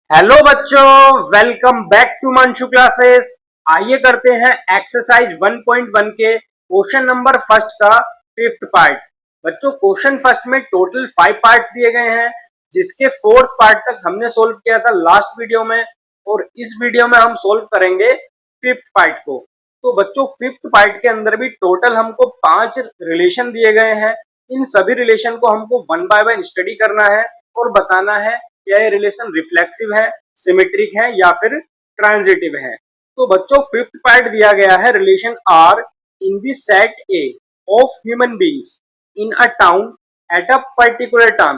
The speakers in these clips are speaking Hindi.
हेलो बच्चों, welcome back to Manshu classes. आइए करते हैं एक्सरसाइज 1.1 के क्वेश्चन नंबर फर्स्ट का फिफ्थ पार्ट। बच्चों, क्वेश्चन फर्स्ट में टोटल 5 पार्ट्स दिए गए हैं, जिसके फोर्थ पार्ट तक हमने सोल्व किया था लास्ट वीडियो में, और इस वीडियो में हम सोल्व करेंगे फिफ्थ पार्ट को। तो बच्चों, फिफ्थ पार्ट के अंदर भी टोटल हमको 5 रिलेशन दिए गए हैं। इन सभी रिलेशन को हमको वन बाय वन स्टडी करना है और बताना है क्या ये रिलेशन रिफ्लेक्सिव है, सिमेट्रिक है या फिर ट्रांजिटिव है। तो बच्चों, फिफ्थ पार्ट दिया गया है relation R in the set A of human beings in a town at a particular time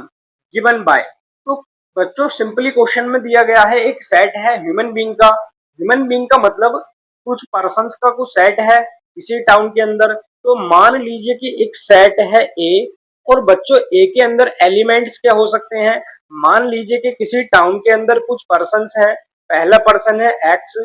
given by. तो बच्चों, सिंपली क्वेश्चन में दिया गया है एक सेट है ह्यूमन बीइंग का। ह्यूमन बीइंग का मतलब कुछ पर्सन्स का कुछ सेट है किसी टाउन के अंदर। तो मान लीजिए कि एक सेट है ए, और बच्चों ए के अंदर एलिमेंट्स क्या हो सकते हैं। मान लीजिए कि किसी टाउन के अंदर कुछ पर्सन्स हैं। पहला पर्सन है एक्स,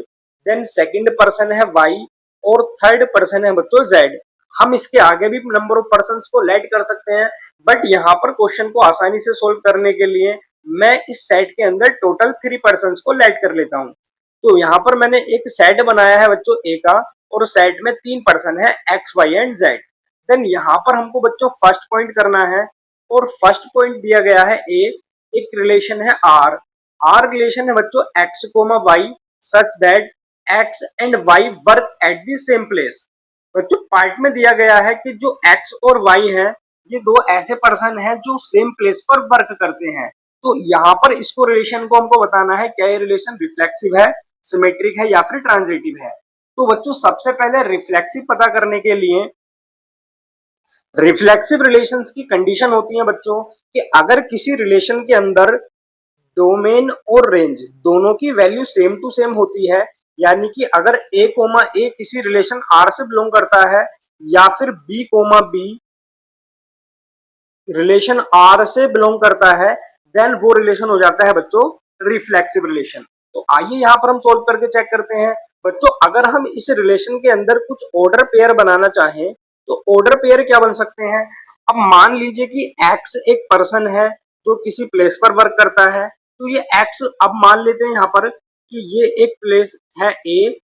देन सेकंड पर्सन है वाई, और थर्ड पर्सन है बच्चों जेड। हम इसके आगे भी नंबर ऑफ पर्सन्स को लेट कर सकते हैं, बट यहाँ पर क्वेश्चन को आसानी से सोल्व करने के लिए मैं इस सेट के अंदर टोटल 3 पर्सन्स को लेट कर लेता हूँ। तो यहाँ पर मैंने एक सेट बनाया है बच्चों ए का, और सेट में 3 पर्सन है X Y and Z. Then यहाँ पर हमको बच्चों फर्स्ट पॉइंट करना है, और फर्स्ट पॉइंट दिया गया है ए। एक रिलेशन है आर। आर रिलेशन है बच्चों x comma Y such that X and Y work at the same place. बच्चों, पार्ट में दिया गया है कि जो एक्स और वाई है, ये दो ऐसे पर्सन हैं जो सेम प्लेस पर वर्क करते हैं। तो यहाँ पर इसको रिलेशन को हमको बताना है क्या ये रिलेशन रिफ्लेक्सिव है, सिमेट्रिक है या फिर ट्रांजिटिव है। तो बच्चों, सबसे पहले रिफ्लेक्सिव पता करने के लिए रिफ्लेक्सिव रिलेशंस की कंडीशन होती है बच्चों कि अगर किसी रिलेशन के अंदर डोमेन और रेंज दोनों की वैल्यू सेम टू सेम होती है, यानी कि अगर ए कोमा ए किसी रिलेशन आर से बिलोंग करता है, या फिर B comma B relation R से बिलोंग करता है, देन वो रिलेशन हो जाता है बच्चों रिफ्लेक्सिव रिलेशन। तो आइए यहाँ पर हम सोल्व करके चेक करते हैं। बच्चों, अगर हम इस रिलेशन के अंदर कुछ ऑर्डर पेयर बनाना चाहें तो ऑर्डर पेयर क्या बन सकते हैं। अब मान लीजिए कि एक्स एक पर्सन है जो किसी प्लेस पर वर्क करता है। तो ये एक्स, अब मान लेते हैं यहाँ पर कि ये एक प्लेस है ए,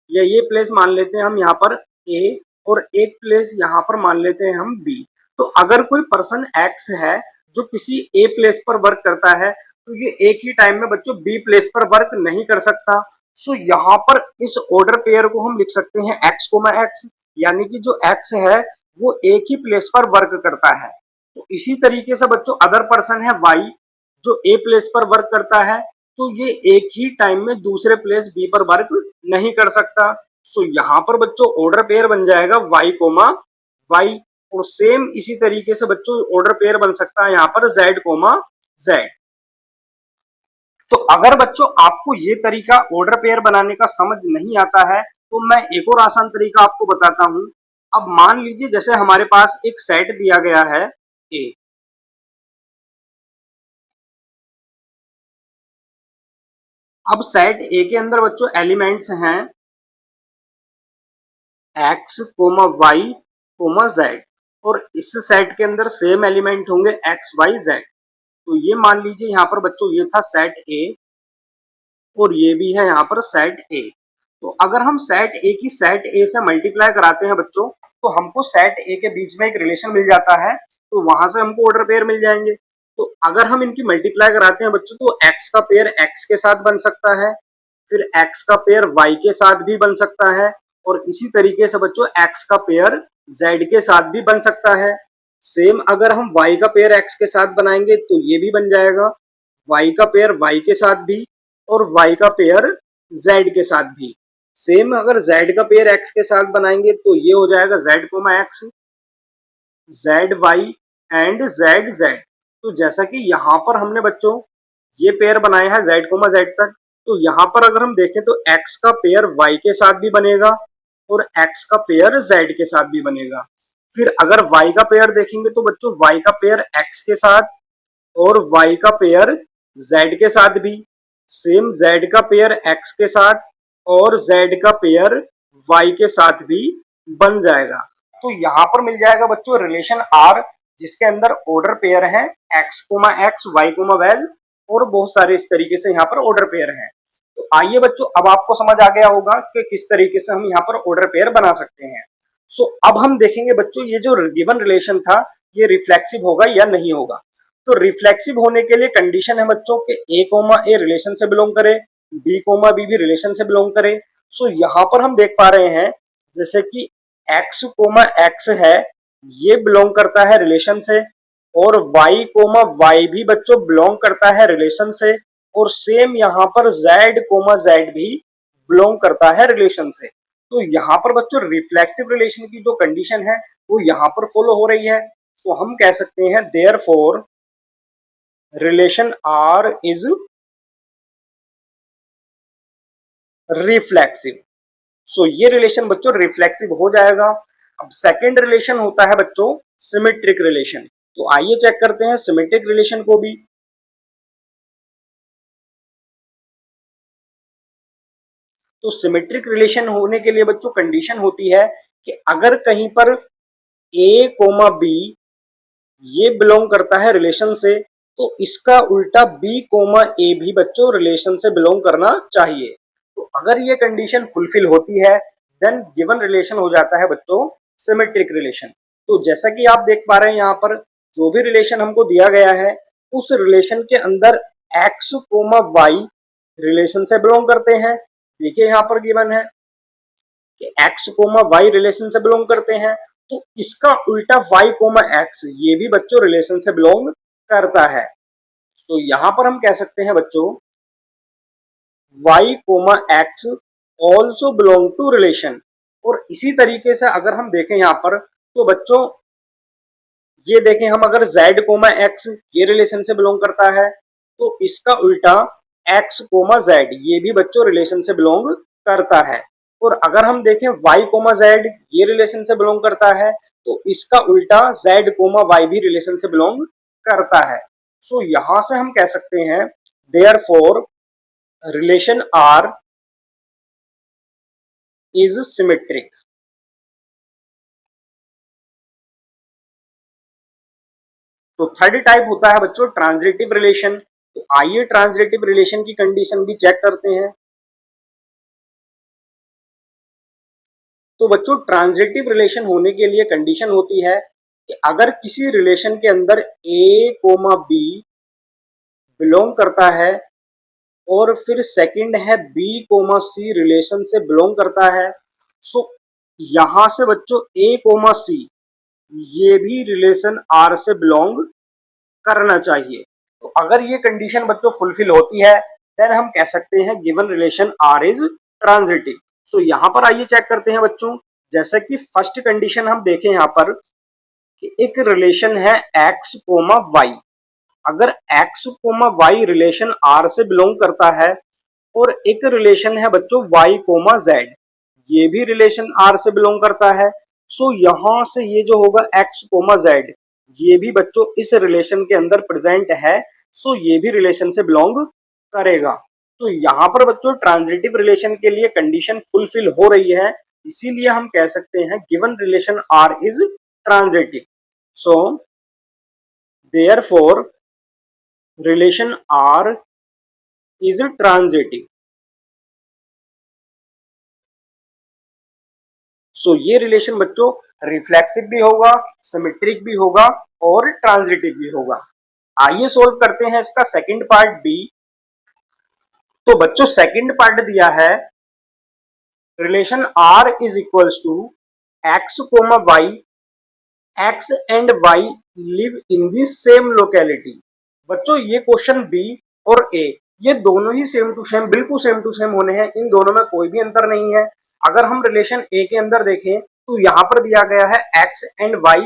या ये प्लेस मान लेते हैं हम यहाँ पर ए, और एक प्लेस यहाँ पर मान लेते हैं हम बी। तो अगर कोई पर्सन एक्स है जो किसी ए प्लेस पर वर्क करता है, तो ये एक ही टाइम में बच्चों बी प्लेस पर वर्क नहीं कर सकता। सो यहाँ पर इस ऑर्डर पेयर को हम लिख सकते हैं एक्स कोमा एक्स, यानी कि जो एक्स है वो एक ही प्लेस पर वर्क करता है। तो इसी तरीके से बच्चों अदर पर्सन है वाई जो ए प्लेस पर वर्क करता है, तो ये एक ही टाइम में दूसरे प्लेस बी पर वर्क नहीं कर सकता। सो यहाँ पर बच्चों ऑर्डर पेयर बन जाएगा वाई कोमा वाई, और सेम इसी तरीके से बच्चों ऑर्डर पेयर बन सकता है यहाँ पर जेड कोमा जेड। तो अगर बच्चों आपको ये तरीका ऑर्डर पेयर बनाने का समझ नहीं आता है, तो मैं एक और आसान तरीका आपको बताता हूं। अब मान लीजिए जैसे हमारे पास एक सेट दिया गया है ए। अब सेट ए के अंदर बच्चों एलिमेंट्स हैं x comma Y comma Z, और इस सेट के अंदर सेम एलिमेंट होंगे एक्स वाई जेड। तो ये मान लीजिए यहाँ पर बच्चों ये था सेट ए, और ये भी है यहाँ पर सेट ए। तो अगर हम सेट ए की सेट ए से मल्टीप्लाई कराते हैं बच्चों, तो हमको सेट ए के बीच में एक रिलेशन मिल जाता है, तो वहां से हमको ऑर्डर पेयर मिल जाएंगे। तो अगर हम इनकी मल्टीप्लाई कराते हैं बच्चों, तो एक्स का पेयर एक्स के साथ बन सकता है, फिर एक्स का पेयर वाई के साथ भी बन सकता है, और इसी तरीके से बच्चों एक्स का पेयर जेड के साथ भी बन सकता है। सेम अगर हम वाई का पेयर एक्स के साथ बनाएंगे तो ये भी बन जाएगा, वाई का पेयर वाई के साथ भी, और वाई का पेयर जेड के साथ भी। सेम अगर जेड का पेयर एक्स के साथ बनाएंगे तो ये हो जाएगा Z comma X, Z Y and Z Z. तो जैसा कि यहाँ पर हमने बच्चों ये पेयर बनाया है जेड कोमा जेड तक, तो यहाँ पर अगर हम देखें तो एक्स का पेयर वाई के साथ भी बनेगा, और एक्स का पेयर जेड के साथ भी बनेगा। फिर अगर वाई का पेयर देखेंगे तो बच्चों वाई का पेयर एक्स के साथ, और वाई का पेयर जेड के साथ भी। सेम जेड का पेयर एक्स के साथ, और जेड का पेयर वाई के साथ भी बन जाएगा। तो यहाँ पर मिल जाएगा बच्चों रिलेशन आर, जिसके अंदर ऑर्डर पेयर है x comma x y comma वेज, और बहुत सारे इस तरीके से यहाँ पर ऑर्डर पेयर हैं। तो आइए बच्चों, अब आपको समझ आ गया होगा कि किस तरीके से हम यहाँ पर ऑर्डर पेयर बना सकते हैं। सो अब हम देखेंगे बच्चों, ये जो गिवन रिलेशन था ये रिफ्लेक्सिव होगा या नहीं होगा। तो रिफ्लेक्सिव होने के लिए कंडीशन है बच्चों कि ए कोमा ए रिलेशन से बिलोंग करे, बी कोमा बी भी रिलेशन से बिलोंग करे। सो यहाँ पर हम देख पा रहे हैं जैसे कि एक्स कोमा एक्स है, ये बिलोंग करता है रिलेशन से, और y कोमा y भी बच्चों बिलोंग करता है रिलेशन से, और सेम यहाँ पर z कोमा z भी बिलोंग करता है रिलेशन से। तो यहाँ पर बच्चों रिफ्लेक्सिव रिलेशन की जो कंडीशन है वो यहाँ पर फॉलो हो रही है। तो हम कह सकते हैं therefore relation R is reflexive. So ये रिलेशन बच्चों रिफ्लेक्सिव हो जाएगा। अब सेकेंड रिलेशन होता है बच्चों सिमेट्रिक रिलेशन। तो आइए चेक करते हैं सिमेट्रिक रिलेशन को भी। तो सिमेट्रिक रिलेशन होने के लिए बच्चों कंडीशन होती है कि अगर कहीं पर ए कोमा बी ये बिलोंग करता है रिलेशन से, तो इसका उल्टा बी कोमा ए भी बच्चों रिलेशन से बिलोंग करना चाहिए। तो अगर ये कंडीशन फुलफिल होती है देन गिवन रिलेशन हो जाता है बच्चों सिमेट्रिक रिलेशन। तो जैसा कि आप देख पा रहे हैं यहाँ पर जो भी रिलेशन हमको दिया गया है उस रिलेशन के अंदर एक्स कोमा वाई रिलेशन से बिलोंग करते हैं। देखिए यहाँ पर गिवन है कि एक्स कोमा वाई रिलेशन से बिलोंग करते हैं, तो इसका उल्टा वाई कोमा एक्स ये भी बच्चों रिलेशन से बिलोंग करता है। तो यहां पर हम कह सकते हैं बच्चों y comma x also belong to relation. और इसी तरीके से अगर हम देखें यहाँ पर तो बच्चों ये देखें, हम अगर z कोमा एक्स ये रिलेशन से बिलोंग करता है तो इसका उल्टा x कोमा z ये भी बच्चों रिलेशन से बिलोंग करता है। और अगर हम देखें y कोमा z ये रिलेशन से बिलोंग करता है तो इसका उल्टा z कोमा y भी रिलेशन से बिलोंग करता है। सो यहां से हम कह सकते हैं therefore relation R is symmetric. तो थर्ड टाइप होता है बच्चों ट्रांजिटिव रिलेशन। तो आइए ट्रांजिटिव रिलेशन की कंडीशन भी चेक करते हैं। तो बच्चों ट्रांजिटिव रिलेशन होने के लिए कंडीशन होती है कि अगर किसी रिलेशन के अंदर ए कोमा बी बिलोंग करता है और फिर सेकंड है बी कोमा सी रिलेशन से बिलोंग करता है, सो यहां से बच्चों ए कोमा सी ये भी रिलेशन आर से बिलोंग करना चाहिए। तो अगर ये कंडीशन बच्चों फुलफिल होती है देन हम कह सकते हैं given relation R is transitive. So यहाँ पर आइए चेक करते हैं बच्चों, जैसे कि फर्स्ट कंडीशन हम देखें यहाँ पर कि एक रिलेशन है एक्स कोमा वाई। अगर x comma y relation R से बिलोंग करता है और एक रिलेशन है बच्चों वाई कोमा जेड ये भी रिलेशन आर से बिलोंग करता है, सो यहां से ये जो होगा एक्स कोमा जेड ये भी बच्चों इस रिलेशन के अंदर प्रेजेंट है, सो ये भी रिलेशन से बिलोंग करेगा। तो यहाँ पर बच्चों ट्रांजिटिव रिलेशन के लिए कंडीशन फुलफिल हो रही है, इसीलिए हम कह सकते हैं given relation R is transitive. So therefore relation R is transitive. So ये रिलेशन बच्चों रिफ्लेक्सिव भी होगा, सिमेट्रिक भी होगा और ट्रांजिटिव भी होगा। आइए सोल्व करते हैं इसका सेकंड पार्ट बी। तो बच्चों सेकंड पार्ट दिया है relation R is equals to x comma y, x and y live in the same locality. बच्चों ये क्वेश्चन बी और ए ये दोनों ही सेम टू सेम बिल्कुल सेम टू सेम होने हैं, इन दोनों में कोई भी अंतर नहीं है। अगर हम रिलेशन ए के अंदर देखें तो यहाँ पर दिया गया है x and Y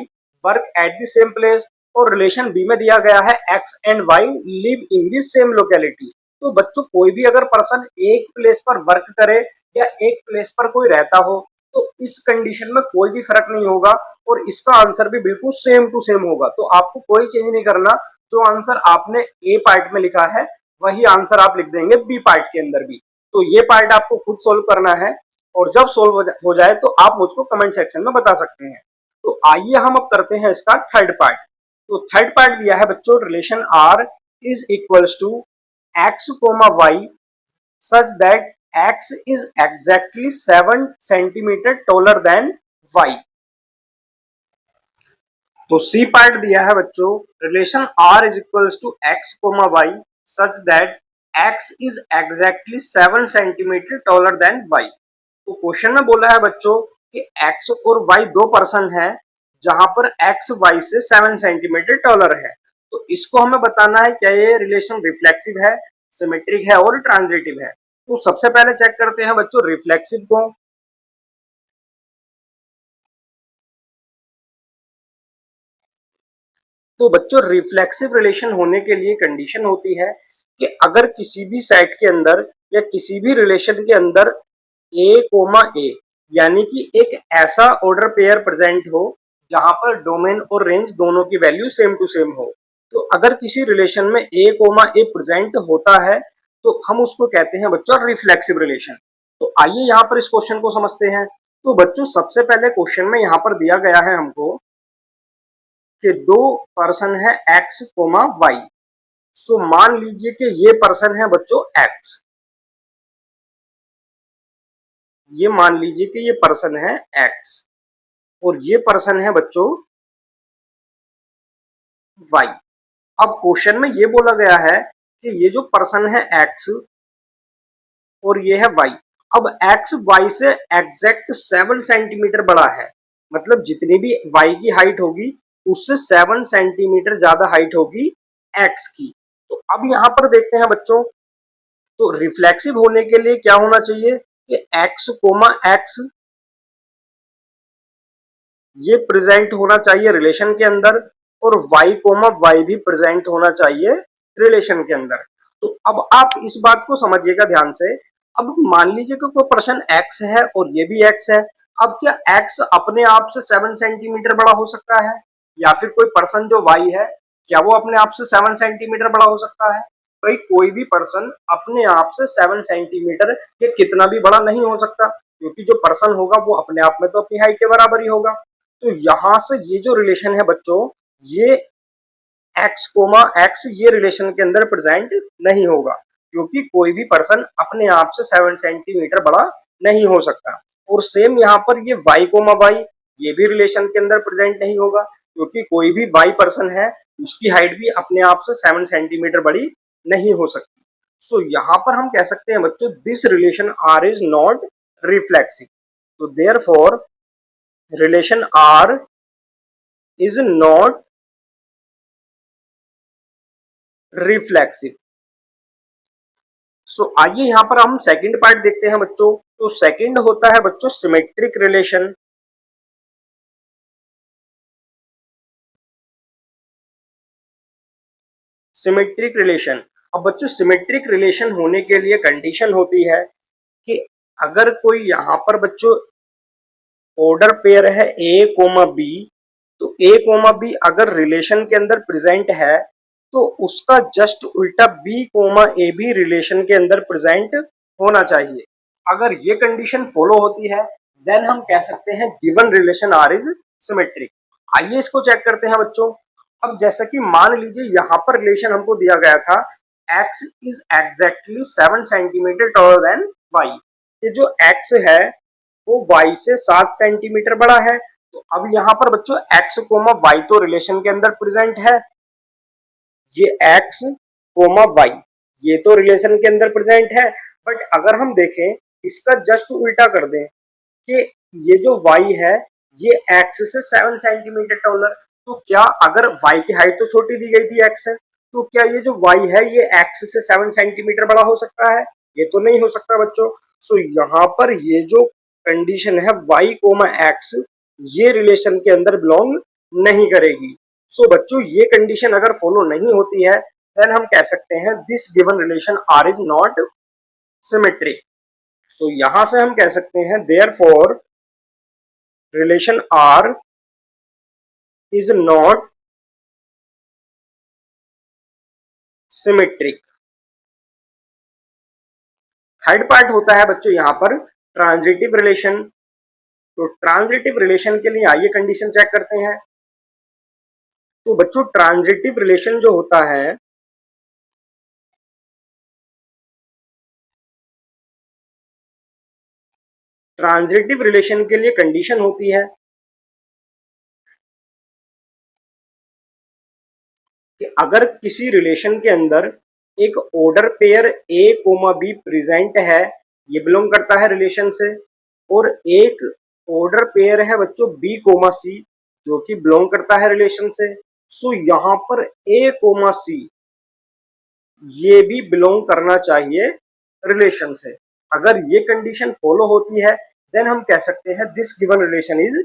work at the same place, और रिलेशन बी में दिया गया है x and y live in the same locality. तो बच्चों कोई भी अगर पर्सन एक प्लेस पर वर्क करे या एक प्लेस पर कोई रहता हो तो इस कंडीशन में कोई भी फर्क नहीं होगा और इसका आंसर भी बिल्कुल सेम टू सेम होगा। तो आपको कोई चेंज नहीं करना, जो आंसर आपने ए पार्ट में लिखा है वही आंसर आप लिख देंगे बी पार्ट के अंदर भी। तो ये पार्ट आपको खुद सोल्व करना है और जब सोल्व हो जाए तो आप मुझको कमेंट सेक्शन में बता सकते हैं। तो आइए हम अब करते हैं इसका थर्ड पार्ट। तो थर्ड पार्ट दिया है बच्चों relation R is equals to x comma y such that x is exactly 7 centimeter taller than y। तो सी पार्ट दिया है बच्चों, relation r is equals to x comma y such that x is exactly 7 centimetre taller than y। तो क्वेश्चन में बोला है बच्चों कि x और y दो पर्सन है जहां पर x y से 7 सेंटीमीटर टॉलर है। तो इसको हमें बताना है क्या ये रिलेशन रिफ्लेक्सिव है, सिमेट्रिक है और ट्रांजिटिव है। तो सबसे पहले चेक करते हैं बच्चों रिफ्लेक्सिव को। तो बच्चों रिफ्लेक्सिव रिलेशन होने के लिए कंडीशन होती है कि अगर किसी भी सेट के अंदर या किसी भी रिलेशन के अंदर ए कोमा ए यानी कि एक ऐसा ऑर्डर पेयर प्रेजेंट हो जहां पर डोमेन और रेंज दोनों की वैल्यू सेम टू सेम हो। तो अगर किसी रिलेशन में ए कोमा ए प्रेजेंट होता है तो हम उसको कहते हैं बच्चों रिफ्लेक्सिव रिलेशन। तो आइए यहाँ पर इस क्वेश्चन को समझते हैं। तो बच्चों सबसे पहले क्वेश्चन में यहाँ पर दिया गया है हमको कि दो पर्सन है x कोमा y। सो मान लीजिए कि ये पर्सन है बच्चों x, ये मान लीजिए कि ये पर्सन है x और ये पर्सन है बच्चों y। अब क्वेश्चन में ये बोला गया है कि ये जो पर्सन है x और ये है y। अब x y से एग्जैक्ट 7 सेंटीमीटर बड़ा है, मतलब जितनी भी y की हाइट होगी उससे 7 सेंटीमीटर ज्यादा हाइट होगी x की। तो अब यहां पर देखते हैं बच्चों, तो रिफ्लेक्सिव होने के लिए क्या होना चाहिए कि x कोमा x ये प्रेजेंट होना चाहिए रिलेशन के अंदर और y कोमा y भी प्रेजेंट होना चाहिए रिलेशन के अंदर। तो अब आप इस बात को समझिएगा ध्यान से। अब मान लीजिए कि कोई पर्सन x है और ये भी x है। अब क्या x अपने आप से 7 सेंटीमीटर बड़ा हो सकता है, या फिर कोई पर्सन जो y है क्या वो अपने आप से 7 सेंटीमीटर बड़ा हो सकता है? भाई कोई भी पर्सन अपने आप से 7 सेंटीमीटर या कितना भी बड़ा नहीं हो सकता, क्योंकि जो पर्सन होगा वो अपने आप में तो अपनी हाइट के बराबर ही होगा। तो यहां से ये जो रिलेशन है बच्चों, ये x कोमा x ये रिलेशन के अंदर प्रेजेंट नहीं होगा, क्योंकि कोई भी पर्सन अपने आप से 7 सेंटीमीटर बड़ा नहीं हो सकता। और सेम यहाँ पर ये y कोमा y ये भी रिलेशन के अंदर प्रेजेंट नहीं होगा, क्योंकि कोई भी y पर्सन है उसकी हाइट भी अपने आप से 7 सेंटीमीटर बड़ी नहीं हो सकती। सो यहाँ पर हम कह सकते हैं बच्चों this relation r is not reflexive. तो therefore relation r is not reflexive. So आइए यहां पर हम सेकंड पार्ट देखते हैं बच्चों। तो सेकंड होता है बच्चों सिमेट्रिक रिलेशन। सिमेट्रिक रिलेशन, अब बच्चों सिमेट्रिक रिलेशन होने के लिए कंडीशन होती है कि अगर कोई यहां पर बच्चों ऑर्डर पेयर है ए कोमा बी, तो ए कोमा बी अगर रिलेशन के अंदर प्रेजेंट है तो उसका जस्ट उल्टा बी कोमा ए भी रिलेशन के अंदर प्रेजेंट होना चाहिए। अगर ये कंडीशन फॉलो होती है देन हम कह सकते हैं given relation R is symmetric. आइए इसको चेक करते हैं बच्चों। अब जैसा कि मान लीजिए यहाँ पर रिलेशन हमको दिया गया था x is exactly 7 centimetre taller than y। ये जो x है वो y से 7 सेंटीमीटर बड़ा है। तो अब यहाँ पर बच्चों x कोमा y तो रिलेशन के अंदर प्रेजेंट है, ये x कोमा y ये तो रिलेशन के अंदर प्रेजेंट है। बट अगर हम देखें इसका जस्ट उल्टा कर दें कि ये जो y है ये x से 7 सेंटीमीटर टॉलर, तो क्या अगर y की हाइट तो छोटी दी गई थी x है, तो क्या ये जो y है ये x से 7 सेंटीमीटर बड़ा हो सकता है? ये तो नहीं हो सकता बच्चों। सो यहाँ पर ये जो कंडीशन है y कोमा x ये रिलेशन के अंदर बिलोंग नहीं करेगी। सो बच्चों ये कंडीशन अगर फॉलो नहीं होती है देन हम कह सकते हैं this given relation R is not symmetric. तो यहां से हम कह सकते हैं therefore relation R is not symmetric. Third part होता है बच्चों यहां पर ट्रांजिटिव रिलेशन। तो ट्रांजिटिव रिलेशन के लिए आइए कंडीशन चेक करते हैं। तो बच्चों ट्रांजिटिव रिलेशन जो होता है ट्रांजिटिव रिलेशन के लिए कंडीशन होती है कि अगर किसी रिलेशन के अंदर एक order pair A comma B present है, ये बिलोंग करता है रिलेशन से, और एक ऑर्डर पेयर है बच्चों बी कोमा सी जो कि बिलोंग करता है रिलेशन से। सो यहाँ पर ए कोमा सी ये भी बिलोंग करना चाहिए रिलेशन से। अगर ये कंडीशन फॉलो होती है देन हम कह सकते हैं this given relation is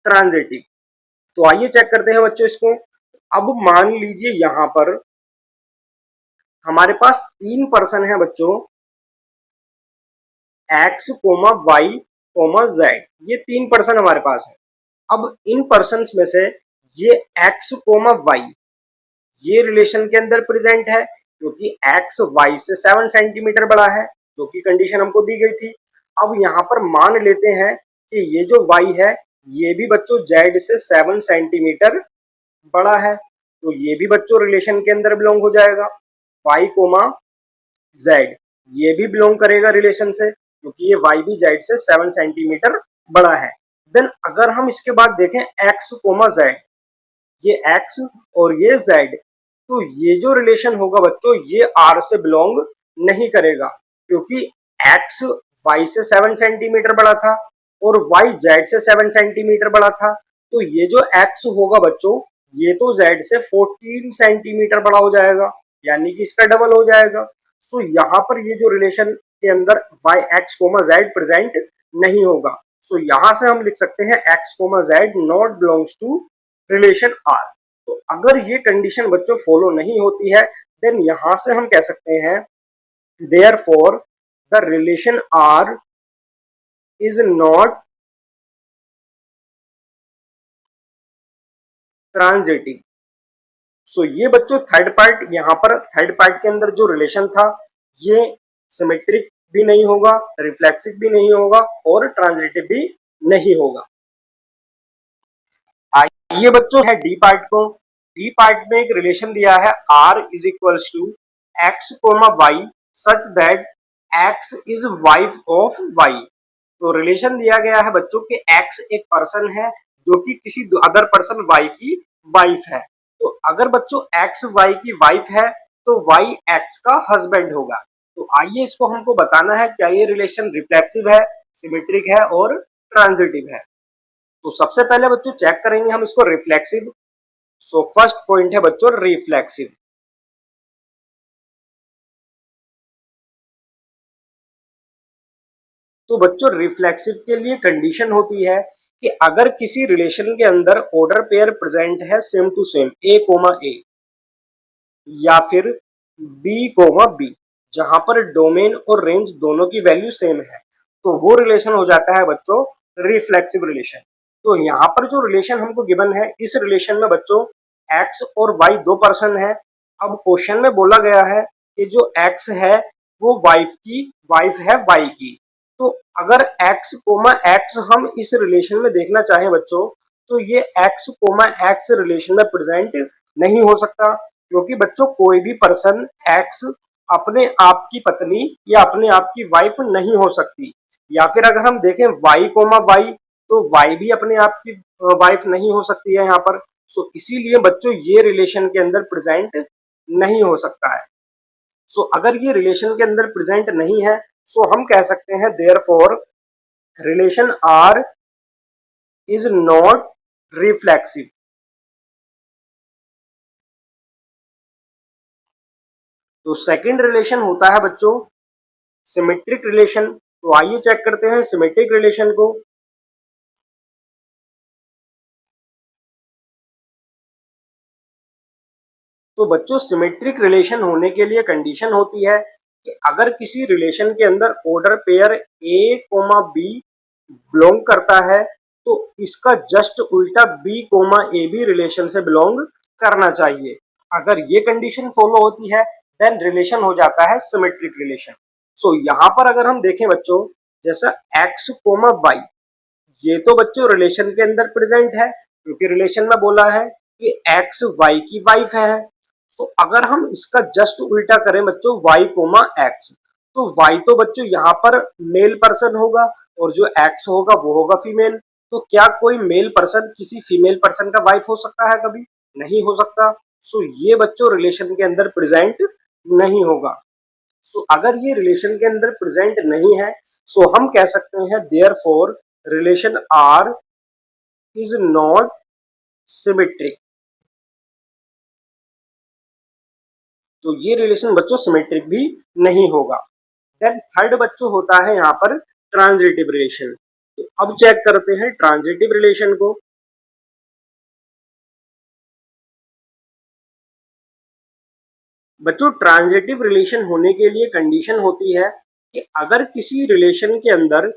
transitive. तो आइए चेक करते हैं बच्चों इसको। अब मान लीजिए यहां पर हमारे पास तीन पर्सन है बच्चों, x comma Y comma z, ये तीन पर्सन हमारे पास है। अब इन पर्सन में से ये एक्स कोमा वाई ये रिलेशन के अंदर प्रेजेंट है क्योंकि एक्स वाई से 7 सेंटीमीटर बड़ा है, जो कि कंडीशन हमको दी गई थी। अब यहाँ पर मान लेते हैं कि ये जो वाई है ये भी बच्चों जेड से 7 सेंटीमीटर बड़ा है, तो ये भी बच्चों रिलेशन के अंदर बिलोंग हो जाएगा। वाई कोमा जेड ये भी बिलोंग करेगा रिलेशन से क्योंकि ये वाई भी जेड से 7 सेंटीमीटर बड़ा है। देन अगर हम इसके बाद देखें एक्स कोमा जेड, ये एक्स और ये जेड, तो ये जो रिलेशन होगा बच्चों ये आर से बिलोंग नहीं करेगा क्योंकि एक्स वाई से 7 सेंटीमीटर बड़ा था और वाई जेड से 7 सेंटीमीटर बड़ा था। तो ये जो एक्स होगा बच्चों ये तो जेड से 14 सेंटीमीटर बड़ा हो जाएगा, यानी कि इसका डबल हो जाएगा। तो यहाँ पर ये जो रिलेशन के अंदर y x comma z present नहीं होगा। तो यहाँ से हम लिख सकते हैं x comma z not belongs to relation R. तो अगर ये कंडीशन बच्चों फॉलो नहीं होती है देन यहां से हम कह सकते हैं therefore the relation R is not transitive. So ये बच्चों थर्ड पार्ट, यहाँ पर थर्ड पार्ट के अंदर जो रिलेशन था ये सिमेट्रिक भी नहीं होगा, रिफ्लेक्सिव भी नहीं होगा और ट्रांजिटिव भी नहीं होगा। आइए बच्चों है डी पार्ट को। डी पार्ट में एक रिलेशन दिया है R is equals to x comma Y such that x is wife of y. तो रिलेशन दिया गया है बच्चों कि एक्स एक पर्सन है जो कि किसी अदर पर्सन वाई की वाइफ है। तो अगर बच्चों एक्स वाई की वाइफ है तो वाई एक्स का हस्बैंड होगा। तो आइए इसको हमको बताना है क्या ये रिलेशन रिफ्लेक्सिव है, सिमेट्रिक है और ट्रांजिटिव है। तो सबसे पहले बच्चों चेक करेंगे हम इसको रिफ्लेक्सिव। सो फर्स्ट पॉइंट है बच्चों रिफ्लेक्सिव। तो बच्चों रिफ्लेक्सिव के लिए कंडीशन होती है कि अगर किसी रिलेशन के अंदर ऑर्डर पेयर प्रेजेंट है same to same A comma A या फिर बी कोमा बी, जहां पर डोमेन और रेंज दोनों की वैल्यू सेम है, तो वो रिलेशन हो जाता है बच्चों रिफ्लेक्सिव रिलेशन। तो यहाँ पर जो रिलेशन हमको गिवन है इस रिलेशन में बच्चों एक्स और वाई दो पर्सन है। अब क्वेश्चन में बोला गया है कि जो एक्स है वो वाइफ है वाई की। तो अगर एक्स कोमा एक्स हम इस रिलेशन में देखना चाहें बच्चों तो ये एक्स कोमा एक्स रिलेशन में प्रेजेंट नहीं हो सकता क्योंकि बच्चों कोई भी पर्सन एक्स अपने आप की पत्नी या अपने आप की वाइफ नहीं हो सकती। या फिर अगर हम देखें वाई कोमा वाई तो वाई भी अपने आप की वाइफ नहीं हो सकती है यहाँ पर। सो इसीलिए बच्चों ये रिलेशन के अंदर प्रेजेंट नहीं हो सकता है। सो अगर ये रिलेशन के अंदर प्रेजेंट नहीं है सो हम कह सकते हैं therefore relation R is not reflexive. तो सेकंड रिलेशन होता है बच्चों सिमेट्रिक रिलेशन। तो आइए चेक करते हैं सिमेट्रिक रिलेशन को। तो बच्चों सिमेट्रिक रिलेशन होने के लिए कंडीशन होती है कि अगर किसी रिलेशन के अंदर order pair A comma B belong करता है तो इसका जस्ट उल्टा बी कोमा ए भी रिलेशन से बिलोंग करना चाहिए। अगर ये कंडीशन फॉलो होती है देन रिलेशन हो जाता है सिमेट्रिक रिलेशन। सो यहाँ पर अगर हम देखें बच्चों जैसा एक्स कोमा वाई, ये तो बच्चों रिलेशन के अंदर प्रेजेंट है क्योंकि रिलेशन में बोला है कि एक्स वाई की वाइफ है। तो अगर हम इसका जस्ट उल्टा करें बच्चों y कोमा एक्स, तो y तो बच्चों यहाँ पर मेल पर्सन होगा और जो x होगा वो होगा फीमेल। तो क्या कोई मेल पर्सन किसी फीमेल पर्सन का वाइफ हो सकता है? कभी नहीं हो सकता। सो ये बच्चों रिलेशन के अंदर प्रेजेंट नहीं होगा। सो अगर ये रिलेशन के अंदर प्रेजेंट नहीं है, सो हम कह सकते हैं therefore relation R is not symmetric. तो ये रिलेशन बच्चों सिमेट्रिक भी नहीं होगा। देन थर्ड बच्चों होता है यहाँ पर ट्रांजिटिव रिलेशन। तो अब चेक करते हैं ट्रांजिटिव रिलेशन को। बच्चों ट्रांजिटिव रिलेशन होने के लिए कंडीशन होती है कि अगर किसी रिलेशन के अंदर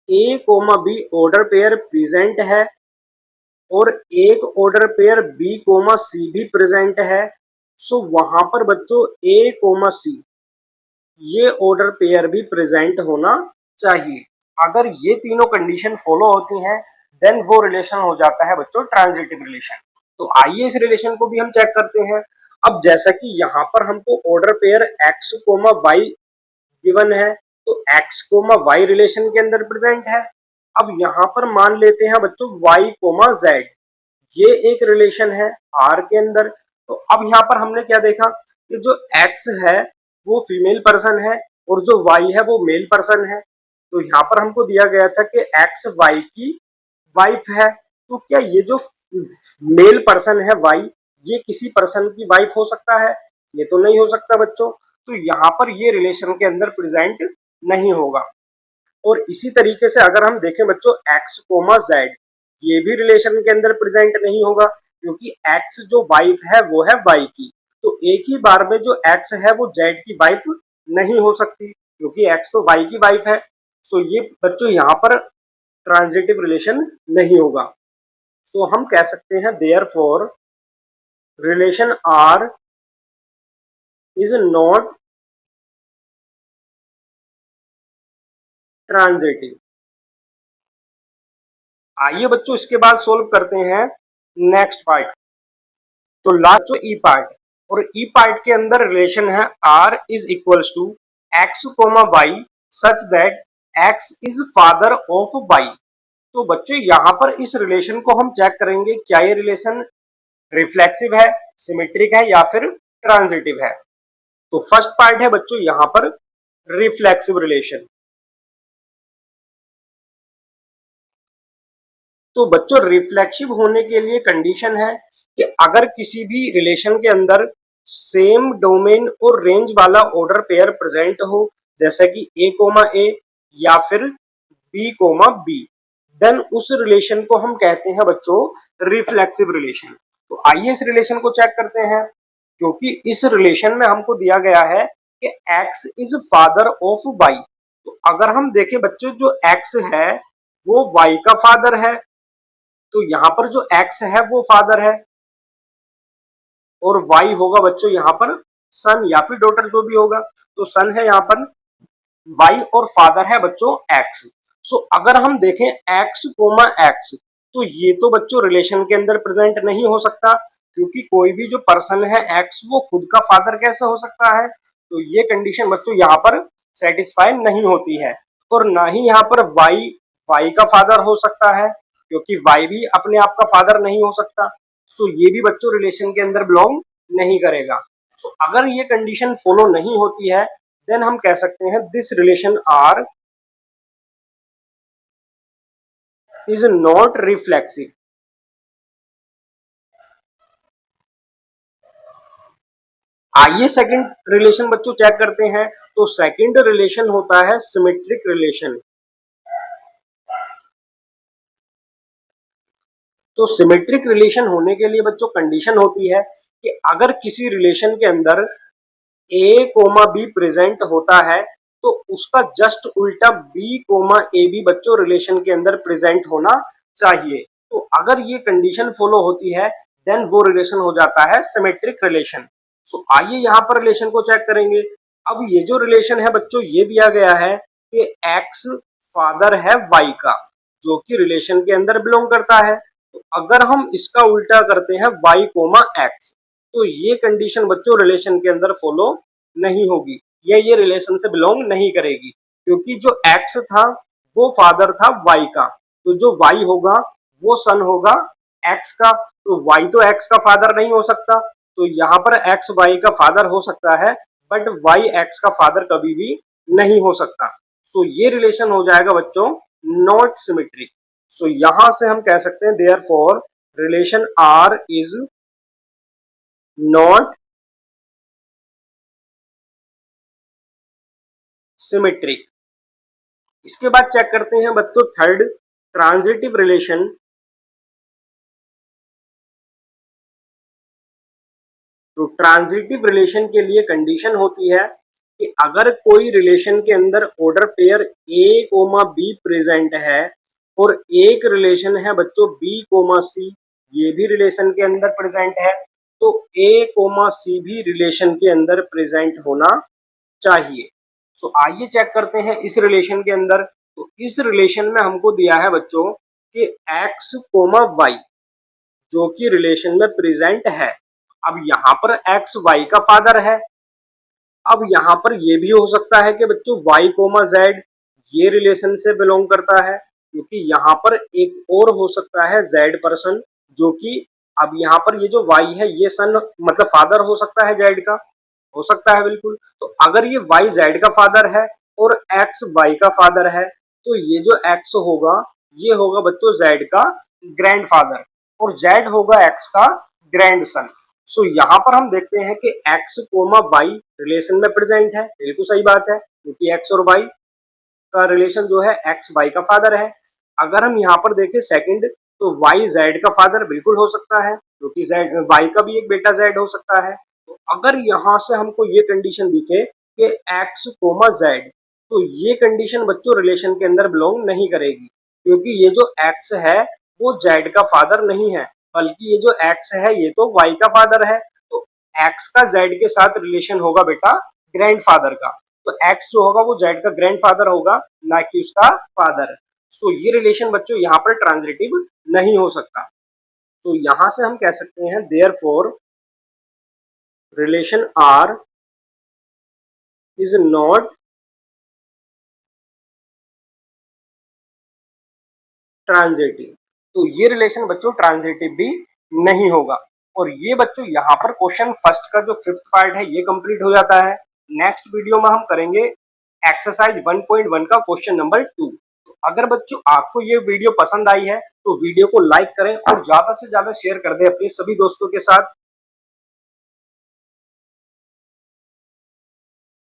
A comma B order pair present है और एक order pair B comma C भी प्रेजेंट है, सो वहां पर बच्चों ए कोमा सी ये ऑर्डर पेयर भी प्रेजेंट होना चाहिए। अगर ये तीनों कंडीशन फॉलो होती हैं देन वो रिलेशन हो जाता है बच्चों ट्रांजिटिव रिलेशन। तो आइए इस रिलेशन को भी हम चेक करते हैं। अब जैसा कि यहाँ पर हमको order pair x comma y given है, तो x कोमा y रिलेशन के अंदर प्रेजेंट है। अब यहाँ पर मान लेते हैं बच्चों y कोमा z, ये एक रिलेशन है R के अंदर। तो अब यहाँ पर हमने क्या देखा कि जो x है वो फीमेल पर्सन है और जो y है वो मेल पर्सन है। तो यहाँ पर हमको दिया गया था कि x y की वाइफ है। तो क्या ये जो मेल पर्सन है y ये किसी पर्सन की वाइफ हो सकता है? ये तो नहीं हो सकता बच्चों। तो यहाँ पर ये रिलेशन के अंदर प्रेजेंट नहीं होगा। और इसी तरीके से अगर हम देखें बच्चों x कोमा z, ये भी रिलेशन के अंदर प्रेजेंट नहीं होगा क्योंकि x जो वाइफ है वो है y की। तो एक ही बार में जो x है वो z की वाइफ नहीं हो सकती क्योंकि x तो y की वाइफ है। तो ये बच्चों यहाँ पर ट्रांजिटिव रिलेशन नहीं होगा। तो हम कह सकते हैं therefore relation R is not transitive. आइए बच्चों इसके बाद सोल्व करते हैं नेक्स्ट पार्ट। तो लास्ट जो ई पार्ट, और ई पार्ट के अंदर रिलेशन है R is equals to x comma Y such that x is father of y। तो बच्चों यहाँ पर इस रिलेशन को हम चेक करेंगे क्या ये रिलेशन रिफ्लेक्सिव है, सिमेट्रिक है या फिर ट्रांजिटिव है। तो फर्स्ट पार्ट है बच्चों यहाँ पर रिफ्लेक्सिव रिलेशन। तो बच्चों रिफ्लेक्सिव होने के लिए कंडीशन है कि अगर किसी भी रिलेशन के अंदर सेम डोमेन और रेंज वाला ऑर्डर पेयर प्रेजेंट हो, जैसा कि ए कोमा ए या फिर बी कोमा बी, देन उस रिलेशन को हम कहते हैं बच्चों रिफ्लेक्सिव रिलेशन। तो आइए इस रिलेशन को चेक करते हैं। क्योंकि इस रिलेशन में हमको दिया गया है कि x is father of y। तो अगर हम देखें बच्चों जो x है वो y का फादर है, तो यहाँ पर जो x है वो फादर है और y होगा बच्चों यहाँ पर सन या फिर डॉटर जो भी होगा। तो सन है यहाँ पर y और फादर है बच्चों x। सो अगर हम देखें x कोमा x, तो ये तो बच्चों रिलेशन के अंदर प्रेजेंट नहीं हो सकता क्योंकि कोई भी जो पर्सन है x वो खुद का फादर कैसे हो सकता है। तो ये कंडीशन बच्चों यहाँ पर सेटिस्फाई नहीं होती है। और ना ही यहाँ पर y का फादर हो सकता है क्योंकि y भी अपने आप का फादर नहीं हो सकता। तो ये भी बच्चों रिलेशन के अंदर बिलोंग नहीं करेगा। तो अगर ये कंडीशन फॉलो नहीं होती है देन हम कह सकते हैं this relation R is not reflexive. आइए सेकंड रिलेशन बच्चों चेक करते हैं। तो सेकंड रिलेशन होता है सिमेट्रिक रिलेशन। तो सिमेट्रिक रिलेशन होने के लिए बच्चों कंडीशन होती है कि अगर किसी रिलेशन के अंदर ए कोमा बी प्रेजेंट होता है तो उसका जस्ट उल्टा बी कोमा ए भी बच्चों रिलेशन के अंदर प्रेजेंट होना चाहिए। तो अगर ये कंडीशन फॉलो होती है देन वो रिलेशन हो जाता है सिमेट्रिक रिलेशन। सो आइए यहाँ पर रिलेशन को चेक करेंगे। अब ये जो रिलेशन है बच्चों ये दिया गया है कि एक्स फादर है वाई का, जो कि रिलेशन के अंदर बिलोंग करता है। तो अगर हम इसका उल्टा करते हैं y कोमा एक्स, तो ये कंडीशन बच्चों रिलेशन के अंदर फॉलो नहीं होगी। ये रिलेशन से बिलोंग नहीं करेगी, क्योंकि जो एक्स था वो फादर था वाई का, तो जो वाई होगा वो सन होगा एक्स का, तो वाई तो एक्स का फादर नहीं हो सकता, तो यहाँ पर एक्स वाई का फादर हो सकता है, बट वाई एक्स का फादर कभी भी नहीं हो सकता। तो ये रिलेशन हो जाएगा बच्चों नॉट सिमेट्रिक। सो यहां से हम कह सकते हैं therefore relation R is not symmetric. इसके बाद चेक करते हैं बच्चों थर्ड, ट्रांजिटिव रिलेशन। तो ट्रांजिटिव रिलेशन के लिए कंडीशन होती है कि अगर कोई रिलेशन के अंदर order pair A comma B present है और एक रिलेशन है बच्चों बी कोमा सी, ये भी रिलेशन के अंदर प्रेजेंट है, तो ए कोमा सी भी रिलेशन के अंदर प्रेजेंट होना चाहिए। तो आइए चेक करते हैं इस रिलेशन के अंदर। तो इस रिलेशन में हमको दिया है बच्चों कि एक्स कोमा वाई जो कि रिलेशन में प्रेजेंट है। अब यहाँ पर एक्स वाई का फादर है। अब यहाँ पर ये भी हो सकता है कि बच्चों वाई कोमा जेड ये रिलेशन से बिलोंग करता है, क्योंकि यहाँ पर एक और हो सकता है जेड पर्सन जो कि, अब यहाँ पर ये जो वाई है ये सन मतलब फादर हो सकता है जेड का, हो सकता है बिल्कुल। तो अगर ये वाई जेड का फादर है और एक्स वाई का फादर है, तो ये जो एक्स होगा ये होगा बच्चों जेड का ग्रैंड फादर और जेड होगा एक्स का ग्रैंड सन। सो यहाँ पर हम देखते हैं कि एक्स कोमा वाई रिलेशन में प्रेजेंट है, बिल्कुल सही बात है, क्योंकि एक्स और वाई का रिलेशन जो है एक्स वाई का फादर है। अगर हम यहाँ पर देखें सेकंड, तो वाई जेड का फादर बिल्कुल हो सकता है, क्योंकि जेड वाई का भी एक बेटा जेड हो सकता है। तो अगर यहाँ से हमको ये कंडीशन दिखे कि एक्स कोमा जेड, तो ये कंडीशन बच्चों रिलेशन के अंदर बिलोंग नहीं करेगी, क्योंकि ये जो एक्स है वो जेड का फादर नहीं है, बल्कि ये जो एक्स है ये तो वाई का फादर है। तो एक्स का जेड के साथ रिलेशन होगा बेटा ग्रैंड फादर का, तो एक्स जो होगा वो जेड का ग्रैंड फादर होगा, ना कि उसका फादर। तो ये रिलेशन बच्चों यहाँ पर ट्रांजिटिव नहीं हो सकता। तो यहां से हम कह सकते हैं therefore relation R is not transitive. तो ये रिलेशन बच्चों ट्रांजिटिव भी नहीं होगा। और ये बच्चों यहाँ पर क्वेश्चन फर्स्ट का जो फिफ्थ पार्ट है ये कंप्लीट हो जाता है। नेक्स्ट वीडियो में हम करेंगे एक्सरसाइज 1.1 का क्वेश्चन नंबर 2। तो अगर बच्चों आपको ये वीडियो पसंद आई है तो वीडियो को लाइक करें और ज्यादा से ज्यादा शेयर कर दें अपने सभी दोस्तों के साथ।